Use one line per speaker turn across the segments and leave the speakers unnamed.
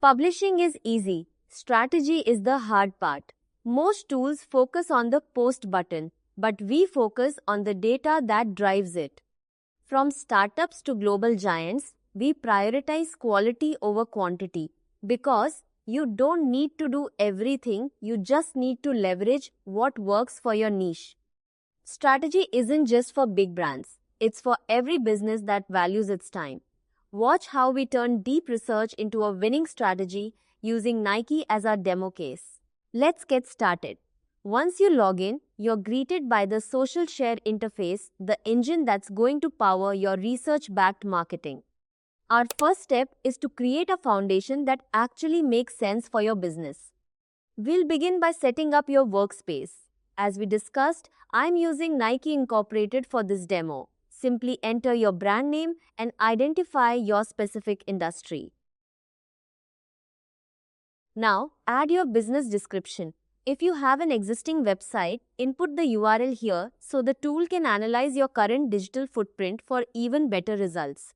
Publishing is easy. Strategy is the hard part. Most tools focus on the post button, but we focus on the data that drives it. From startups to global giants, we prioritize quality over quantity because you don't need to do everything, you just need to leverage what works for your niche. Strategy isn't just for big brands, it's for every business that values its time. Watch how we turn deep research into a winning strategy using Nike as our demo case. Let's get started. Once you log in, you're greeted by the social share interface, the engine that's going to power your research-backed marketing. Our first step is to create a foundation that actually makes sense for your business. We'll begin by setting up your workspace. As we discussed, I'm using Nike Incorporated for this demo. Simply enter your brand name and identify your specific industry. Now, add your business description. If you have an existing website, input the URL here so the tool can analyze your current digital footprint for even better results.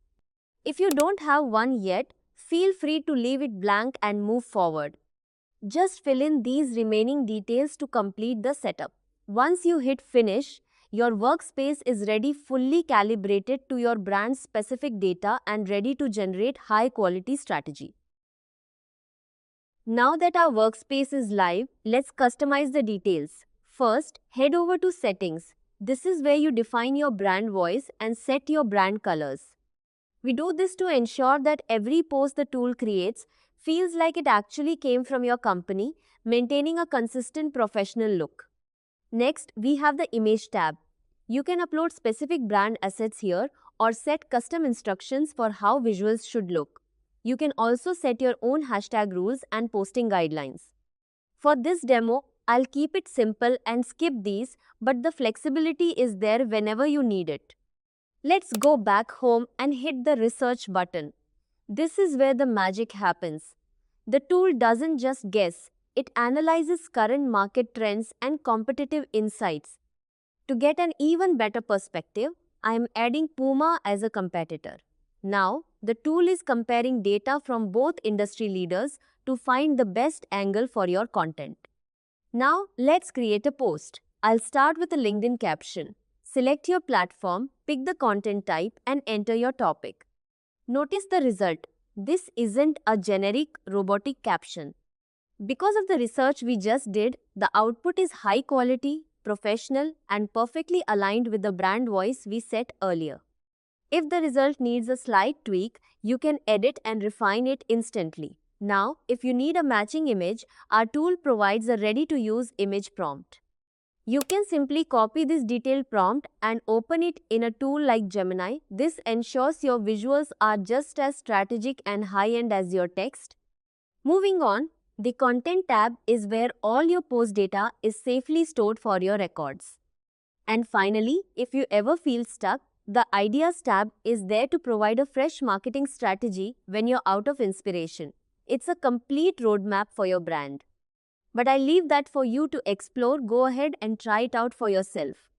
If you don't have one yet, feel free to leave it blank and move forward. Just fill in these remaining details to complete the setup. Once you hit finish, your workspace is ready, fully calibrated to your brand's specific data and ready to generate high-quality strategy. Now that our workspace is live, let's customize the details. First, head over to Settings. This is where you define your brand voice and set your brand colors. We do this to ensure that every post the tool creates feels like it actually came from your company, maintaining a consistent professional look. Next, we have the Image tab. You can upload specific brand assets here or set custom instructions for how visuals should look. You can also set your own hashtag rules and posting guidelines. For this demo, I'll keep it simple and skip these, but the flexibility is there whenever you need it. Let's go back home and hit the research button. This is where the magic happens. The tool doesn't just guess, it analyzes current market trends and competitive insights. To get an even better perspective, I am adding Puma as a competitor. Now, the tool is comparing data from both industry leaders to find the best angle for your content. Now, let's create a post. I'll start with a LinkedIn caption. Select your platform, pick the content type, and enter your topic. Notice the result. This isn't a generic robotic caption. Because of the research we just did, the output is high quality, professional, and perfectly aligned with the brand voice we set earlier. If the result needs a slight tweak, you can edit and refine it instantly. Now, if you need a matching image, our tool provides a ready-to-use image prompt. You can simply copy this detailed prompt and open it in a tool like Gemini. This ensures your visuals are just as strategic and high-end as your text. Moving on, the Content tab is where all your post data is safely stored for your records. And finally, if you ever feel stuck, the Ideas tab is there to provide a fresh marketing strategy when you're out of inspiration. It's a complete roadmap for your brand. But I leave that for you to explore. Go ahead and try it out for yourself.